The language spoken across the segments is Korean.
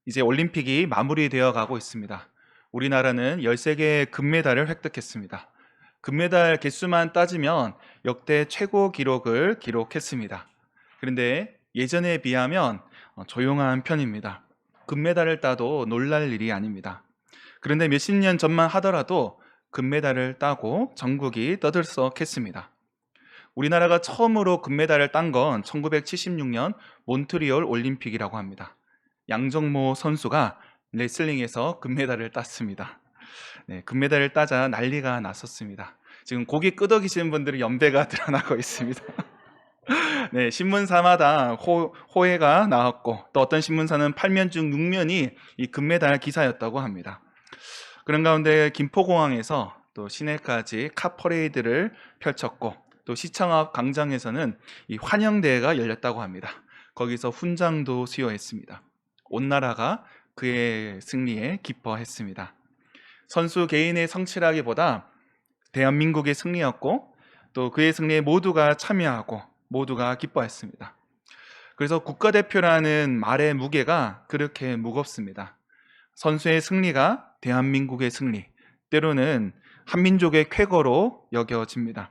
이제 올림픽이 마무리되어 가고 있습니다. 우리나라는 13개의 금메달을 획득했습니다. 금메달 개수만 따지면 역대 최고 기록을 기록했습니다. 그런데 예전에 비하면 조용한 편입니다. 금메달을 따도 놀랄 일이 아닙니다. 그런데 몇십 년 전만 하더라도 금메달을 따고 전국이 떠들썩했습니다. 우리나라가 처음으로 금메달을 딴 건 1976년 몬트리올 올림픽이라고 합니다. 양정모 선수가 레슬링에서 금메달을 땄습니다. 네, 금메달을 따자 난리가 났었습니다. 지금 고개 끄덕이시는 분들은 연배가 드러나고 있습니다. 네, 신문사마다 호해가 나왔고 또 어떤 신문사는 8면 중 6면이 이 금메달 기사였다고 합니다. 그런 가운데 김포공항에서 또 시내까지 카 퍼레이드를 펼쳤고 또 시청 앞 광장에서는 이 환영대회가 열렸다고 합니다. 거기서 훈장도 수여했습니다. 온 나라가 그의 승리에 기뻐했습니다. 선수 개인의 성취라기보다 대한민국의 승리였고 또 그의 승리에 모두가 참여하고 모두가 기뻐했습니다. 그래서 국가대표라는 말의 무게가 그렇게 무겁습니다. 선수의 승리가 대한민국의 승리, 때로는 한민족의 쾌거로 여겨집니다.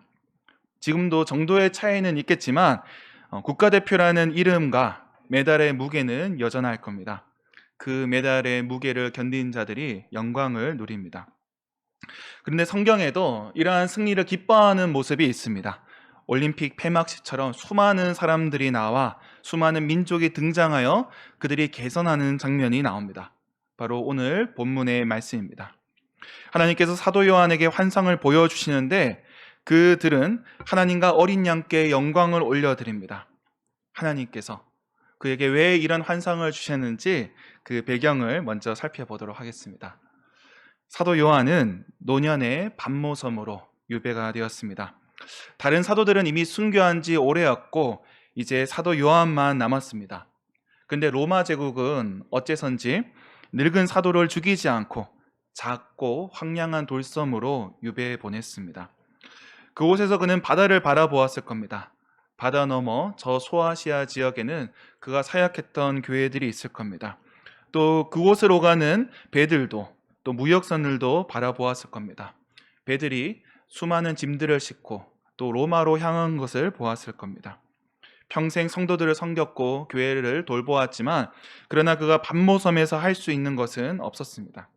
지금도 정도의 차이는 있겠지만 국가대표라는 이름과 메달의 무게는 여전할 겁니다. 그 메달의 무게를 견딘 자들이 영광을 누립니다. 그런데 성경에도 이러한 승리를 기뻐하는 모습이 있습니다. 올림픽 폐막식처럼 수많은 사람들이 나와 수많은 민족이 등장하여 그들이 개선하는 장면이 나옵니다. 바로 오늘 본문의 말씀입니다. 하나님께서 사도 요한에게 환상을 보여주시는데 그들은 하나님과 어린 양께 영광을 올려드립니다. 하나님께서 그에게 왜 이런 환상을 주셨는지 그 배경을 먼저 살펴보도록 하겠습니다. 사도 요한은 노년의 반모섬으로 유배가 되었습니다. 다른 사도들은 이미 순교한 지 오래였고 이제 사도 요한만 남았습니다. 근데 로마 제국은 어째선지 늙은 사도를 죽이지 않고 작고 황량한 돌섬으로 유배해 보냈습니다. 그곳에서 그는 바다를 바라보았을 겁니다. 바다 너머 저 소아시아 지역에는 그가 사역했던 교회들이 있을 겁니다. 또 그곳으로 가는 배들도 또 무역선들도 바라보았을 겁니다. 배들이 수많은 짐들을 싣고 또 로마로 향한 것을 보았을 겁니다. 평생 성도들을 섬겼고 교회를 돌보았지만 그러나 그가 반모섬에서 할 수 있는 것은 없었습니다.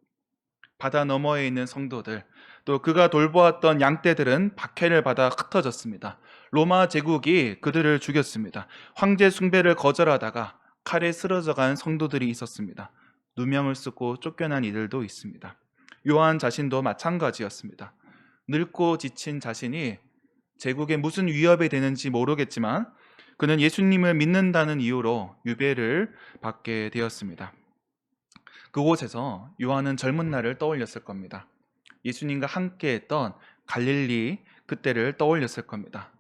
바다 너머에 있는 성도들 또 그가 돌보았던 양떼들은 박해를 받아 흩어졌습니다. 로마 제국이 그들을 죽였습니다. 황제 숭배를 거절하다가 칼에 쓰러져간 성도들이 있었습니다. 누명을 쓰고 쫓겨난 이들도 있습니다. 요한 자신도 마찬가지였습니다. 늙고 지친 자신이 제국에 무슨 위협이 되는지 모르겠지만 그는 예수님을 믿는다는 이유로 유배를 받게 되었습니다. 그곳에서 요한은 젊은 날을 떠올렸을 겁니다. 예수님과 함께했던 갈릴리 그때를 떠올렸을 겁니다.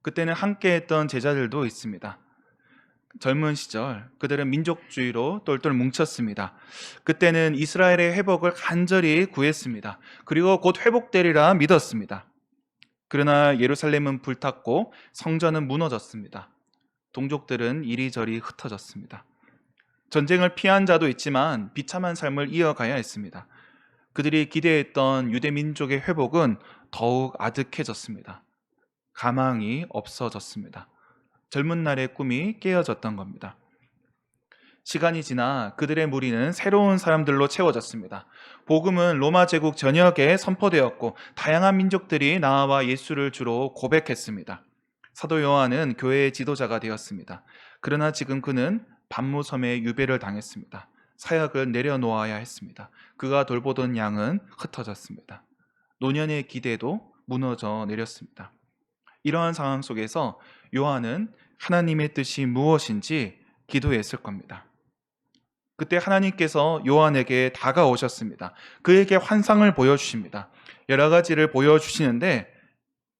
그때는 함께했던 제자들도 있습니다. 젊은 시절 그들은 민족주의로 똘똘 뭉쳤습니다. 그때는 이스라엘의 회복을 간절히 구했습니다. 그리고 곧 회복되리라 믿었습니다. 그러나 예루살렘은 불탔고 성전은 무너졌습니다. 동족들은 이리저리 흩어졌습니다. 전쟁을 피한 자도 있지만 비참한 삶을 이어가야 했습니다. 그들이 기대했던 유대 민족의 회복은 더욱 아득해졌습니다. 가망이 없어졌습니다. 젊은 날의 꿈이 깨어졌던 겁니다. 시간이 지나 그들의 무리는 새로운 사람들로 채워졌습니다. 복음은 로마 제국 전역에 선포되었고 다양한 민족들이 나와 예수를 주로 고백했습니다. 사도 요한은 교회의 지도자가 되었습니다. 그러나 지금 그는 반모섬에 유배를 당했습니다. 사역을 내려놓아야 했습니다. 그가 돌보던 양은 흩어졌습니다. 노년의 기대도 무너져 내렸습니다. 이러한 상황 속에서 요한은 하나님의 뜻이 무엇인지 기도했을 겁니다. 그때 하나님께서 요한에게 다가오셨습니다. 그에게 환상을 보여주십니다. 여러 가지를 보여주시는데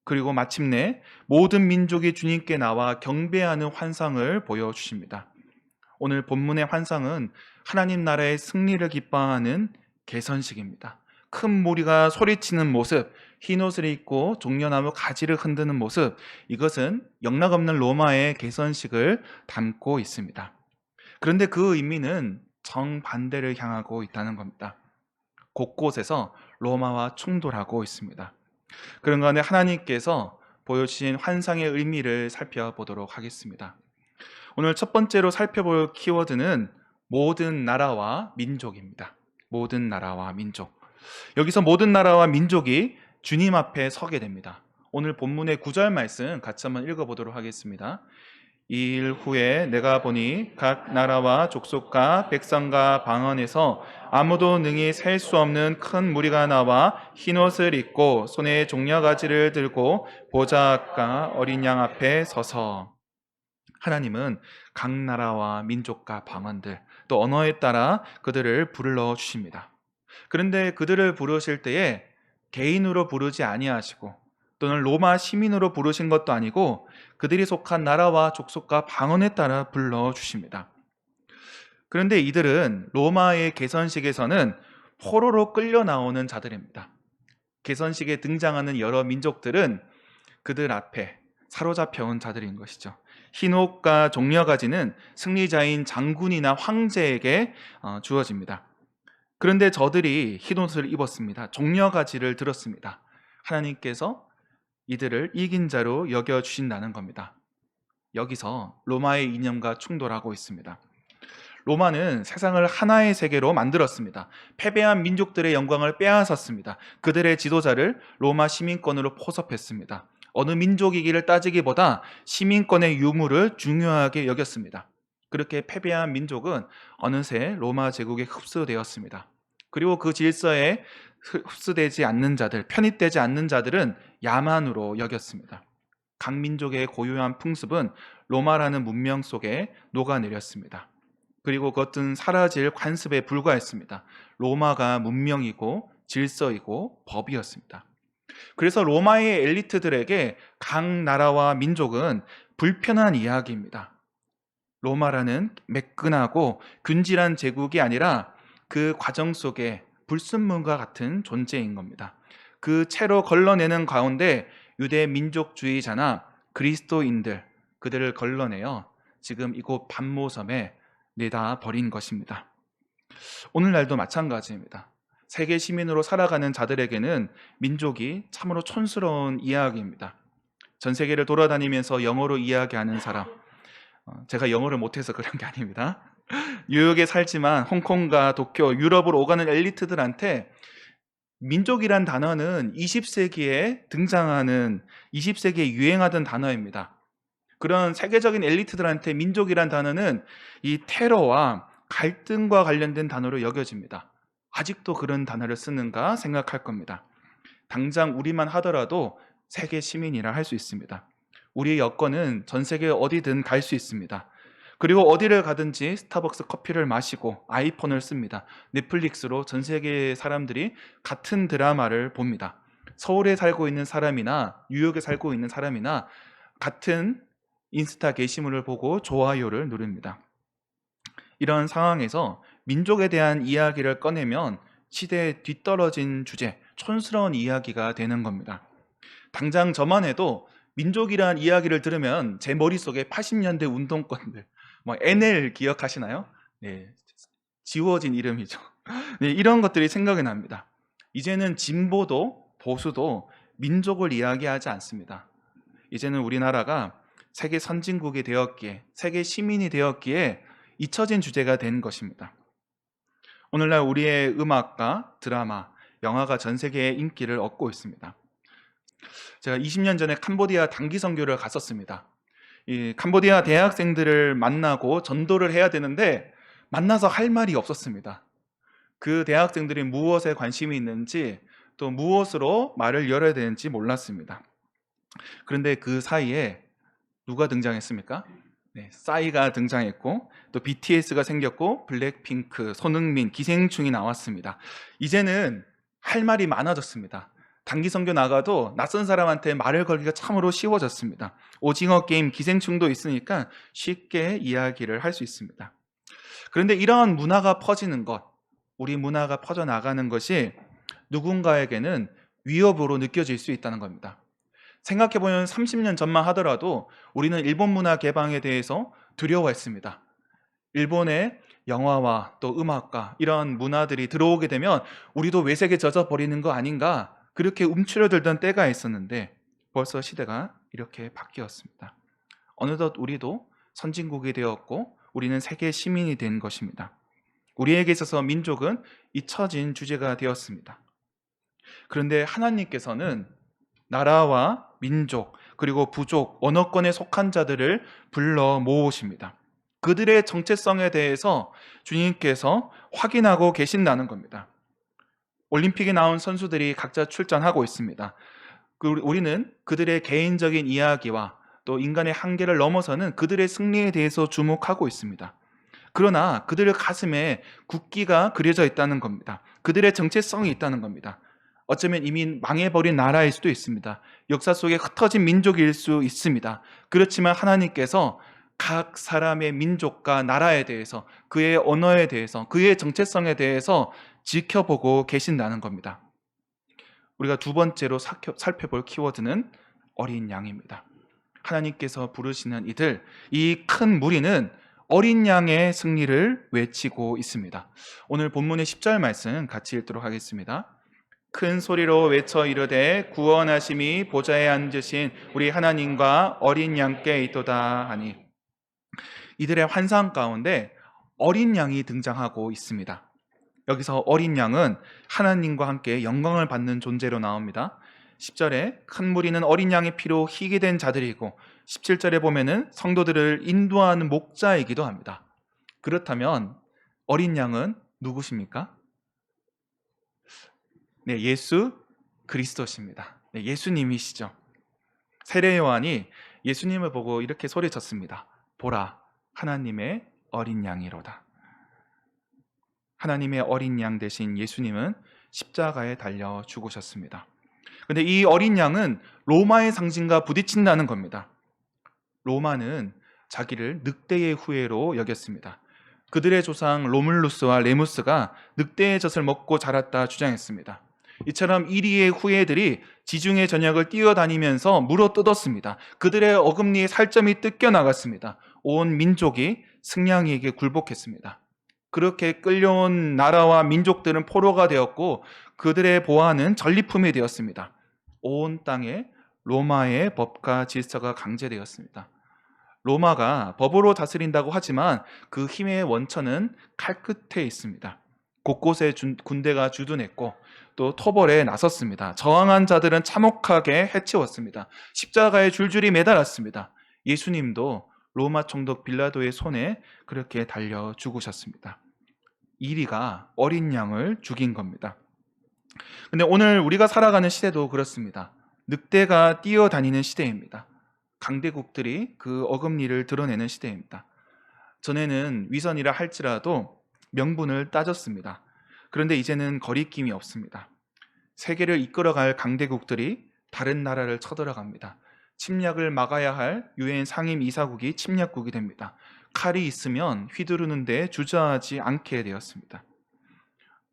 그리고 마침내 모든 민족이 주님께 나와 경배하는 환상을 보여주십니다. 오늘 본문의 환상은 하나님 나라의 승리를 기뻐하는 개선식입니다. 큰 무리가 소리치는 모습, 흰 옷을 입고 종려나무 가지를 흔드는 모습, 이것은 영락없는 로마의 개선식을 담고 있습니다. 그런데 그 의미는 정반대를 향하고 있다는 겁니다. 곳곳에서 로마와 충돌하고 있습니다. 그런 가운데 하나님께서 보여주신 환상의 의미를 살펴보도록 하겠습니다. 오늘 첫 번째로 살펴볼 키워드는 모든 나라와 민족입니다. 모든 나라와 민족. 여기서 모든 나라와 민족이 주님 앞에 서게 됩니다. 오늘 본문의 9절 말씀 같이 한번 읽어보도록 하겠습니다. 이 일 후에 내가 보니 각 나라와 족속과 백성과 방언에서 아무도 능히 셀 수 없는 큰 무리가 나와 흰옷을 입고 손에 종려가지를 들고 보좌 앞과 어린 양 앞에 서서. 하나님은 각 나라와 민족과 방언들 또 언어에 따라 그들을 불러 주십니다. 그런데 그들을 부르실 때에 개인으로 부르지 아니하시고 또는 로마 시민으로 부르신 것도 아니고 그들이 속한 나라와 족속과 방언에 따라 불러 주십니다. 그런데 이들은 로마의 개선식에서는 포로로 끌려 나오는 자들입니다. 개선식에 등장하는 여러 민족들은 그들 앞에 사로잡혀온 자들인 것이죠. 흰옷과 종려가지는 승리자인 장군이나 황제에게 주어집니다. 그런데 저들이 흰옷을 입었습니다. 종려가지를 들었습니다. 하나님께서 이들을 이긴 자로 여겨주신다는 겁니다. 여기서 로마의 이념과 충돌하고 있습니다. 로마는 세상을 하나의 세계로 만들었습니다. 패배한 민족들의 영광을 빼앗았습니다. 그들의 지도자를 로마 시민권으로 포섭했습니다. 어느 민족이기를 따지기보다 시민권의 유무를 중요하게 여겼습니다. 그렇게 패배한 민족은 어느새 로마 제국에 흡수되었습니다. 그리고 그 질서에 흡수되지 않는 자들, 편입되지 않는 자들은 야만으로 여겼습니다. 각 민족의 고유한 풍습은 로마라는 문명 속에 녹아내렸습니다. 그리고 그것은 사라질 관습에 불과했습니다. 로마가 문명이고 질서이고 법이었습니다. 그래서 로마의 엘리트들에게 각 나라와 민족은 불편한 이야기입니다. 로마라는 매끈하고 균질한 제국이 아니라 그 과정 속에 불순물과 같은 존재인 겁니다. 그 채로 걸러내는 가운데 유대 민족주의자나 그리스도인들 그들을 걸러내어 지금 이곳 반모섬에 내다 버린 것입니다. 오늘날도 마찬가지입니다. 세계 시민으로 살아가는 자들에게는 민족이 참으로 촌스러운 이야기입니다. 전 세계를 돌아다니면서 영어로 이야기하는 사람, 제가 영어를 못해서 그런 게 아닙니다. 뉴욕에 살지만 홍콩과 도쿄, 유럽으로 오가는 엘리트들한테 민족이란 단어는 20세기에 등장하는 20세기에 유행하던 단어입니다. 그런 세계적인 엘리트들한테 민족이란 단어는 이 테러와 갈등과 관련된 단어로 여겨집니다. 아직도 그런 단어를 쓰는가 생각할 겁니다. 당장 우리만 하더라도 세계 시민이라 할 수 있습니다. 우리의 여권은 전 세계 어디든 갈 수 있습니다. 그리고 어디를 가든지 스타벅스 커피를 마시고 아이폰을 씁니다. 넷플릭스로 전 세계 사람들이 같은 드라마를 봅니다. 서울에 살고 있는 사람이나 뉴욕에 살고 있는 사람이나 같은 인스타 게시물을 보고 좋아요를 누릅니다. 이런 상황에서 민족에 대한 이야기를 꺼내면 시대에 뒤떨어진 주제, 촌스러운 이야기가 되는 겁니다. 당장 저만 해도 민족이란 이야기를 들으면 제 머릿속에 80년대 운동권들, NL 기억하시나요? 네, 지워진 이름이죠. 네, 이런 것들이 생각이 납니다. 이제는 진보도 보수도 민족을 이야기하지 않습니다. 이제는 우리나라가 세계 선진국이 되었기에, 세계 시민이 되었기에 잊혀진 주제가 된 것입니다. 오늘날 우리의 음악과 드라마, 영화가 전 세계에 인기를 얻고 있습니다. 제가 20년 전에 캄보디아 단기 선교를 갔었습니다. 이 캄보디아 대학생들을 만나고 전도를 해야 되는데 만나서 할 말이 없었습니다. 그 대학생들이 무엇에 관심이 있는지 또 무엇으로 말을 열어야 되는지 몰랐습니다. 그런데 그 사이에 누가 등장했습니까? 네, 싸이가 등장했고 또 BTS가 생겼고 블랙핑크, 손흥민, 기생충이 나왔습니다. 이제는 할 말이 많아졌습니다. 단기 선교 나가도 낯선 사람한테 말을 걸기가 참으로 쉬워졌습니다. 오징어 게임, 기생충도 있으니까 쉽게 이야기를 할 수 있습니다. 그런데 이러한 문화가 퍼지는 것, 우리 문화가 퍼져나가는 것이 누군가에게는 위협으로 느껴질 수 있다는 겁니다. 생각해보면 30년 전만 하더라도 우리는 일본 문화 개방에 대해서 두려워했습니다. 일본의 영화와 또 음악과 이런 문화들이 들어오게 되면 우리도 외색에 젖어버리는 거 아닌가, 그렇게 움츠러들던 때가 있었는데 벌써 시대가 이렇게 바뀌었습니다. 어느덧 우리도 선진국이 되었고 우리는 세계 시민이 된 것입니다. 우리에게 있어서 민족은 잊혀진 주제가 되었습니다. 그런데 하나님께서는 나라와 민족, 그리고 부족, 언어권에 속한 자들을 불러 모으십니다. 그들의 정체성에 대해서 주님께서 확인하고 계신다는 겁니다. 올림픽에 나온 선수들이 각자 출전하고 있습니다. 우리는 그들의 개인적인 이야기와 또 인간의 한계를 넘어서는 그들의 승리에 대해서 주목하고 있습니다. 그러나 그들의 가슴에 국기가 그려져 있다는 겁니다. 그들의 정체성이 있다는 겁니다. 어쩌면 이미 망해버린 나라일 수도 있습니다. 역사 속에 흩어진 민족일 수 있습니다. 그렇지만 하나님께서 각 사람의 민족과 나라에 대해서, 그의 언어에 대해서, 그의 정체성에 대해서 지켜보고 계신다는 겁니다. 우리가 두 번째로 살펴볼 키워드는 어린 양입니다. 하나님께서 부르시는 이들, 이 큰 무리는 어린 양의 승리를 외치고 있습니다. 오늘 본문의 10절 말씀 같이 읽도록 하겠습니다. 큰 소리로 외쳐 이르되 구원하심이 보좌에 앉으신 우리 하나님과 어린 양께 있도다 하니, 이들의 환상 가운데 어린 양이 등장하고 있습니다. 여기서 어린 양은 하나님과 함께 영광을 받는 존재로 나옵니다. 10절에 큰 무리는 어린 양의 피로 희게 된 자들이고 17절에 보면은 성도들을 인도하는 목자이기도 합니다. 그렇다면 어린 양은 누구십니까? 네, 예수 그리스도십니다. 네, 예수님이시죠. 세례 요한이 예수님을 보고 이렇게 소리쳤습니다. 보라, 하나님의 어린 양이로다. 하나님의 어린 양 대신 예수님은 십자가에 달려 죽으셨습니다. 그런데 이 어린 양은 로마의 상징과 부딪힌다는 겁니다. 로마는 자기를 늑대의 후예로 여겼습니다. 그들의 조상 로물루스와 레무스가 늑대의 젖을 먹고 자랐다 주장했습니다. 이처럼 이리의 후예들이 지중해 전역을 뛰어다니면서 물어뜯었습니다. 그들의 어금니에 살점이 뜯겨나갔습니다. 온 민족이 승냥이에게 굴복했습니다. 그렇게 끌려온 나라와 민족들은 포로가 되었고 그들의 보안은 전리품이 되었습니다. 온 땅에 로마의 법과 질서가 강제되었습니다. 로마가 법으로 다스린다고 하지만 그 힘의 원천은 칼끝에 있습니다. 곳곳에 군대가 주둔했고 또 토벌에 나섰습니다. 저항한 자들은 참혹하게 해치웠습니다. 십자가에 줄줄이 매달았습니다. 예수님도 로마 총독 빌라도의 손에 그렇게 달려 죽으셨습니다. 이리가 어린 양을 죽인 겁니다. 근데 오늘 우리가 살아가는 시대도 그렇습니다. 늑대가 뛰어다니는 시대입니다. 강대국들이 그 어금니를 드러내는 시대입니다. 전에는 위선이라 할지라도 명분을 따졌습니다. 그런데 이제는 거리낌이 없습니다. 세계를 이끌어갈 강대국들이 다른 나라를 쳐들어갑니다. 침략을 막아야 할 유엔 상임 이사국이 침략국이 됩니다. 칼이 있으면 휘두르는데 주저하지 않게 되었습니다.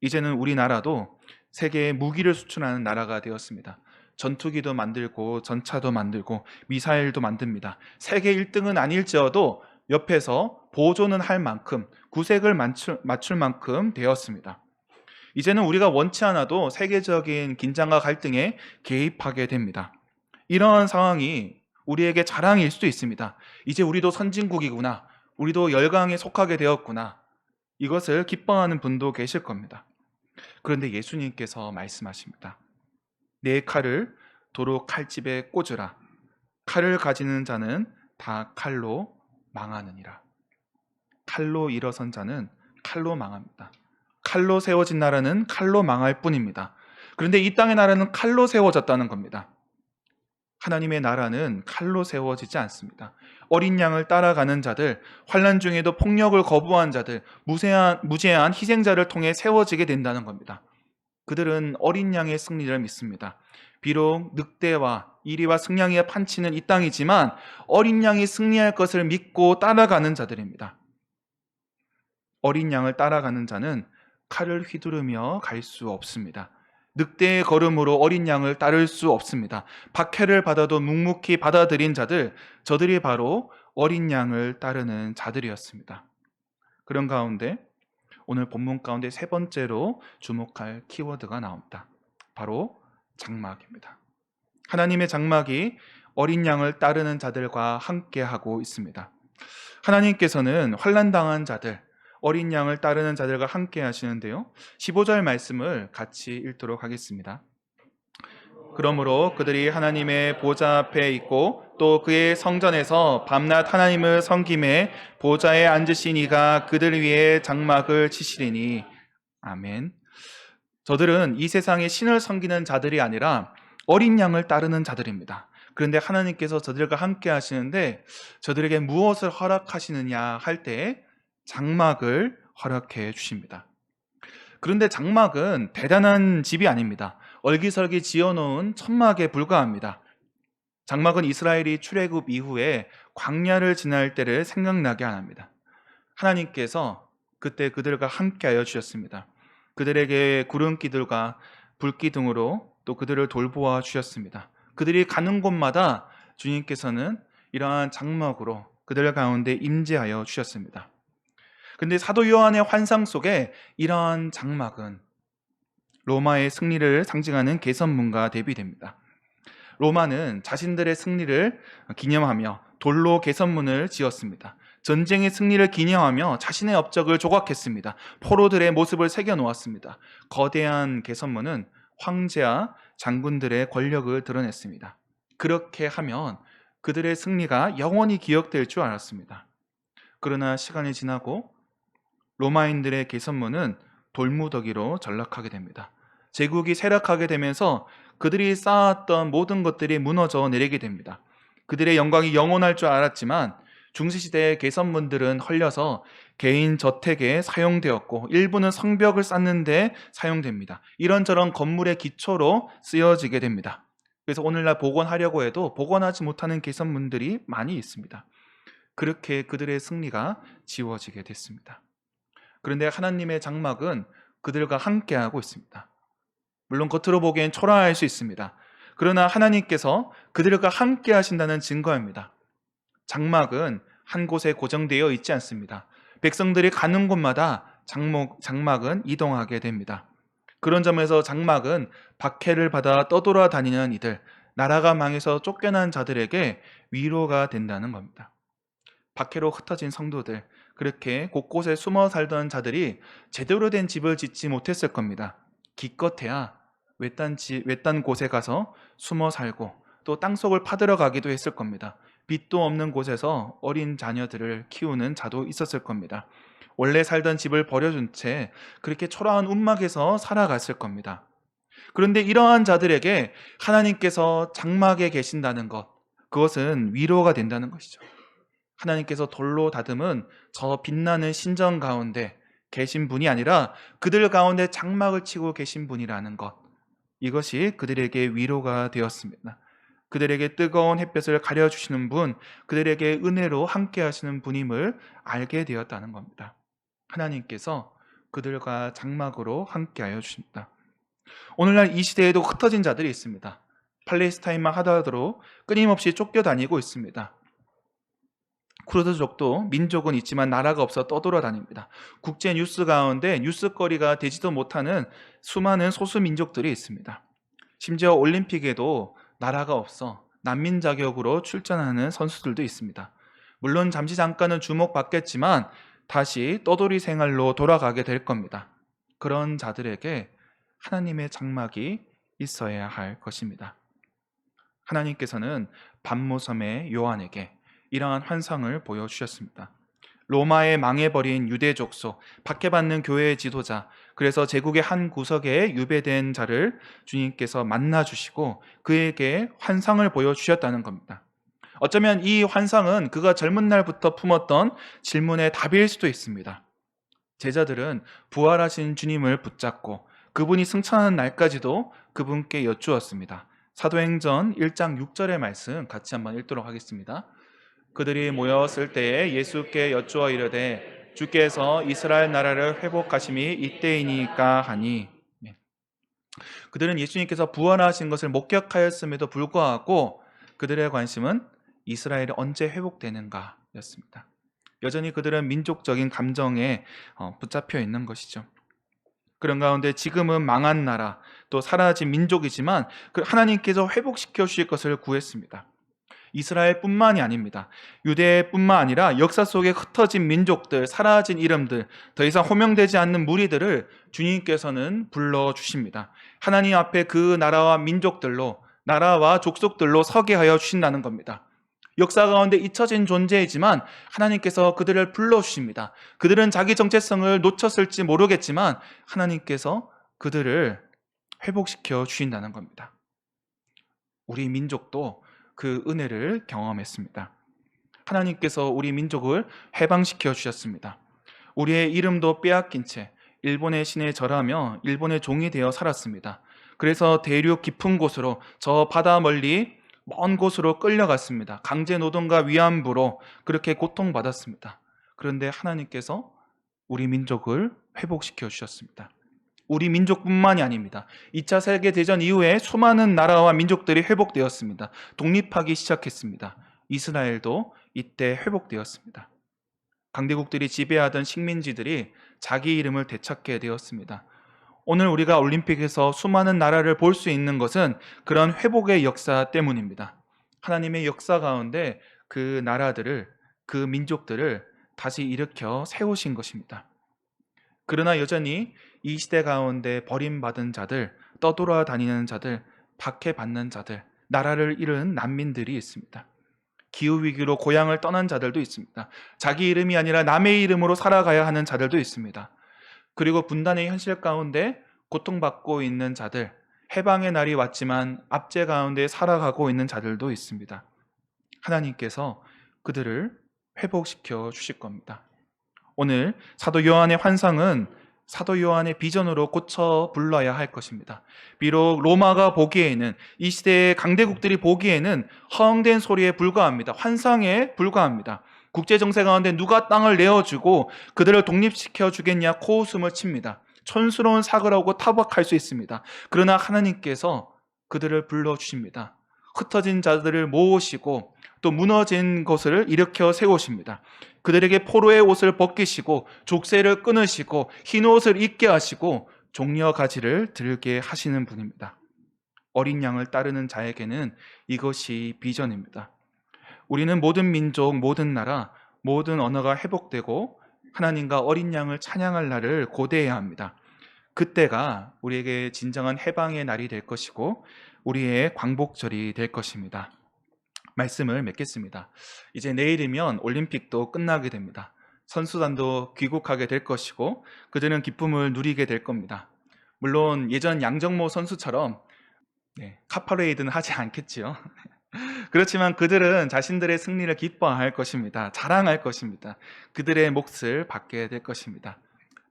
이제는 우리나라도 세계에 무기를 수출하는 나라가 되었습니다. 전투기도 만들고 전차도 만들고 미사일도 만듭니다. 세계 1등은 아닐지어도 옆에서 보조는 할 만큼, 구색을 맞출 만큼 되었습니다. 이제는 우리가 원치 않아도 세계적인 긴장과 갈등에 개입하게 됩니다. 이런 상황이 우리에게 자랑일 수도 있습니다. 이제 우리도 선진국이구나, 우리도 열강에 속하게 되었구나, 이것을 기뻐하는 분도 계실 겁니다. 그런데 예수님께서 말씀하십니다. 내 칼을 도로 칼집에 꽂으라. 칼을 가지는 자는 다 칼로 망하느니라. 칼로 일어선 자는 칼로 망합니다. 칼로 세워진 나라는 칼로 망할 뿐입니다. 그런데 이 땅의 나라는 칼로 세워졌다는 겁니다. 하나님의 나라는 칼로 세워지지 않습니다. 어린 양을 따라가는 자들, 환난 중에도 폭력을 거부한 자들, 무죄한 희생자를 통해 세워지게 된다는 겁니다. 그들은 어린 양의 승리를 믿습니다. 비록 늑대와 이리와 승냥이가 판치는 이 땅이지만 어린 양이 승리할 것을 믿고 따라가는 자들입니다. 어린 양을 따라가는 자는 칼을 휘두르며 갈 수 없습니다. 늑대의 걸음으로 어린 양을 따를 수 없습니다. 박해를 받아도 묵묵히 받아들인 자들, 저들이 바로 어린 양을 따르는 자들이었습니다. 그런 가운데 오늘 본문 가운데 세 번째로 주목할 키워드가 나옵니다. 바로 장막입니다. 하나님의 장막이 어린 양을 따르는 자들과 함께하고 있습니다. 하나님께서는 환난당한 자들, 어린 양을 따르는 자들과 함께 하시는데요. 15절 말씀을 같이 읽도록 하겠습니다. 그러므로 그들이 하나님의 보좌 앞에 있고 또 그의 성전에서 밤낮 하나님을 섬김에 보좌에 앉으신 이가 그들 위에 장막을 치시리니. 아멘. 저들은 이 세상의 신을 섬기는 자들이 아니라 어린 양을 따르는 자들입니다. 그런데 하나님께서 저들과 함께 하시는데 저들에게 무엇을 허락하시느냐 할 때 장막을 허락해 주십니다. 그런데 장막은 대단한 집이 아닙니다. 얼기설기 지어놓은 천막에 불과합니다. 장막은 이스라엘이 출애굽 이후에 광야를 지날 때를 생각나게 합니다. 하나님께서 그때 그들과 함께하여 주셨습니다. 그들에게 구름기둥과 불기둥으로 또 그들을 돌보아 주셨습니다. 그들이 가는 곳마다 주님께서는 이러한 장막으로 그들 가운데 임재하여 주셨습니다. 근데 사도 요한의 환상 속에 이러한 장막은 로마의 승리를 상징하는 개선문과 대비됩니다. 로마는 자신들의 승리를 기념하며 돌로 개선문을 지었습니다. 전쟁의 승리를 기념하며 자신의 업적을 조각했습니다. 포로들의 모습을 새겨놓았습니다. 거대한 개선문은 황제와 장군들의 권력을 드러냈습니다. 그렇게 하면 그들의 승리가 영원히 기억될 줄 알았습니다. 그러나 시간이 지나고 로마인들의 개선문은 돌무더기로 전락하게 됩니다. 제국이 쇠락하게 되면서 그들이 쌓았던 모든 것들이 무너져 내리게 됩니다. 그들의 영광이 영원할 줄 알았지만 중세시대의 개선문들은 헐려서 개인 저택에 사용되었고 일부는 성벽을 쌓는 데 사용됩니다. 이런저런 건물의 기초로 쓰여지게 됩니다. 그래서 오늘날 복원하려고 해도 복원하지 못하는 개선문들이 많이 있습니다. 그렇게 그들의 승리가 지워지게 됐습니다. 그런데 하나님의 장막은 그들과 함께하고 있습니다. 물론 겉으로 보기엔 초라할 수 있습니다. 그러나 하나님께서 그들과 함께 하신다는 증거입니다. 장막은 한 곳에 고정되어 있지 않습니다. 백성들이 가는 곳마다 장막은 이동하게 됩니다. 그런 점에서 장막은 박해를 받아 떠돌아다니는 이들, 나라가 망해서 쫓겨난 자들에게 위로가 된다는 겁니다. 박해로 흩어진 성도들, 그렇게 곳곳에 숨어 살던 자들이 제대로 된 집을 짓지 못했을 겁니다. 기껏해야 외딴 곳에 가서 숨어 살고 또 땅속을 파들어 가기도 했을 겁니다. 빛도 없는 곳에서 어린 자녀들을 키우는 자도 있었을 겁니다. 원래 살던 집을 버려준 채 그렇게 초라한 움막에서 살아갔을 겁니다. 그런데 이러한 자들에게 하나님께서 장막에 계신다는 것, 그것은 위로가 된다는 것이죠. 하나님께서 돌로 다듬은 저 빛나는 신전 가운데 계신 분이 아니라 그들 가운데 장막을 치고 계신 분이라는 것, 이것이 그들에게 위로가 되었습니다. 그들에게 뜨거운 햇볕을 가려주시는 분, 그들에게 은혜로 함께 하시는 분임을 알게 되었다는 겁니다. 하나님께서 그들과 장막으로 함께 하여 주십니다. 오늘날 이 시대에도 흩어진 자들이 있습니다. 팔레스타인만 하더라도 끊임없이 쫓겨다니고 있습니다. 쿠르드족도 민족은 있지만 나라가 없어 떠돌아다닙니다. 국제 뉴스 가운데 뉴스거리가 되지도 못하는 수많은 소수 민족들이 있습니다. 심지어 올림픽에도 나라가 없어 난민 자격으로 출전하는 선수들도 있습니다. 물론 잠깐은 주목받겠지만 다시 떠돌이 생활로 돌아가게 될 겁니다. 그런 자들에게 하나님의 장막이 있어야 할 것입니다. 하나님께서는 반모섬의 요한에게 이러한 환상을 보여주셨습니다. 로마에 망해버린 유대 족속, 박해받는 교회의 지도자, 그래서 제국의 한 구석에 유배된 자를 주님께서 만나주시고 그에게 환상을 보여주셨다는 겁니다. 어쩌면 이 환상은 그가 젊은 날부터 품었던 질문의 답일 수도 있습니다. 제자들은 부활하신 주님을 붙잡고 그분이 승천하는 날까지도 그분께 여쭈었습니다. 사도행전 1장 6절의 말씀 같이 한번 읽도록 하겠습니다. 그들이 모였을 때에 예수께 여쭈어 이르되 주께서 이스라엘 나라를 회복하심이 이때이니까 하니. 그들은 예수님께서 부활하신 것을 목격하였음에도 불구하고 그들의 관심은 이스라엘이 언제 회복되는가 였습니다. 여전히 그들은 민족적인 감정에 붙잡혀 있는 것이죠. 그런 가운데 지금은 망한 나라, 또 사라진 민족이지만 하나님께서 회복시켜 주실 것을 구했습니다. 이스라엘뿐만이 아닙니다. 유대뿐만 아니라 역사 속에 흩어진 민족들, 사라진 이름들, 더 이상 호명되지 않는 무리들을 주님께서는 불러주십니다. 하나님 앞에 그 나라와 민족들로, 나라와 족속들로 서게 하여 주신다는 겁니다. 역사 가운데 잊혀진 존재이지만 하나님께서 그들을 불러주십니다. 그들은 자기 정체성을 놓쳤을지 모르겠지만 하나님께서 그들을 회복시켜 주신다는 겁니다. 우리 민족도 그 은혜를 경험했습니다. 하나님께서 우리 민족을 해방시켜 주셨습니다. 우리의 이름도 빼앗긴 채 일본의 신에 절하며 일본의 종이 되어 살았습니다. 그래서 대륙 깊은 곳으로, 저 바다 멀리 먼 곳으로 끌려갔습니다. 강제 노동과 위안부로 그렇게 고통받았습니다. 그런데 하나님께서 우리 민족을 회복시켜 주셨습니다. 우리 민족뿐만이 아닙니다. 2차 세계대전 이후에 수많은 나라와 민족들이 회복되었습니다. 독립하기 시작했습니다. 이스라엘도 이때 회복되었습니다. 강대국들이 지배하던 식민지들이 자기 이름을 되찾게 되었습니다. 오늘 우리가 올림픽에서 수많은 나라를 볼 수 있는 것은 그런 회복의 역사 때문입니다. 하나님의 역사 가운데 그 나라들을, 그 민족들을 다시 일으켜 세우신 것입니다. 그러나 여전히 이 시대 가운데 버림받은 자들, 떠돌아다니는 자들, 박해받는 자들, 나라를 잃은 난민들이 있습니다. 기후위기로 고향을 떠난 자들도 있습니다. 자기 이름이 아니라 남의 이름으로 살아가야 하는 자들도 있습니다. 그리고 분단의 현실 가운데 고통받고 있는 자들, 해방의 날이 왔지만 압제 가운데 살아가고 있는 자들도 있습니다. 하나님께서 그들을 회복시켜 주실 겁니다. 오늘 사도 요한의 환상은 사도 요한의 비전으로 고쳐 불러야 할 것입니다. 비록 로마가 보기에는, 이 시대의 강대국들이 보기에는 허황된 소리에 불과합니다. 환상에 불과합니다. 국제정세 가운데 누가 땅을 내어주고 그들을 독립시켜 주겠냐 코웃음을 칩니다. 촌스러운 사고라고 타박할 수 있습니다. 그러나 하나님께서 그들을 불러주십니다. 흩어진 자들을 모으시고 또 무너진 것을 일으켜 세우십니다. 그들에게 포로의 옷을 벗기시고 족쇄를 끊으시고 흰 옷을 입게 하시고 종려 가지를 들게 하시는 분입니다. 어린 양을 따르는 자에게는 이것이 비전입니다. 우리는 모든 민족, 모든 나라, 모든 언어가 회복되고 하나님과 어린 양을 찬양할 날을 고대해야 합니다. 그때가 우리에게 진정한 해방의 날이 될 것이고 우리의 광복절이 될 것입니다. 말씀을 맺겠습니다. 이제 내일이면 올림픽도 끝나게 됩니다. 선수단도 귀국하게 될 것이고 그들은 기쁨을 누리게 될 겁니다. 물론 예전 양정모 선수처럼 카파레이드는 하지 않겠지요. 그렇지만 그들은 자신들의 승리를 기뻐할 것입니다. 자랑할 것입니다. 그들의 몫을 받게 될 것입니다.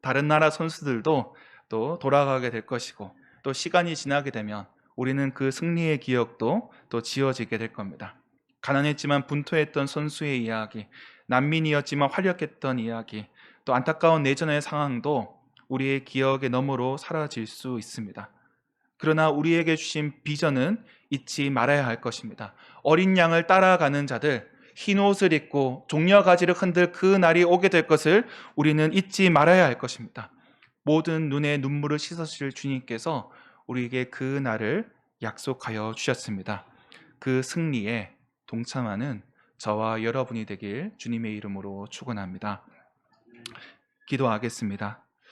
다른 나라 선수들도 또 돌아가게 될 것이고 또 시간이 지나게 되면 우리는 그 승리의 기억도 또 지워지게 될 겁니다. 가난했지만 분투했던 선수의 이야기, 난민이었지만 활약했던 이야기, 또 안타까운 내전의 상황도 우리의 기억의 너머로 사라질 수 있습니다. 그러나 우리에게 주신 비전은 잊지 말아야 할 것입니다. 어린 양을 따라가는 자들, 흰 옷을 입고 종려가지를 흔들 그 날이 오게 될 것을 우리는 잊지 말아야 할 것입니다. 모든 눈에 눈물을 씻으실 주님께서 우리에게 그 날을 약속하여 주셨습니다. 그 승리에 동참하는 저와 여러분이 되길 주님의 이름으로 축원합니다. 기도하겠습니다.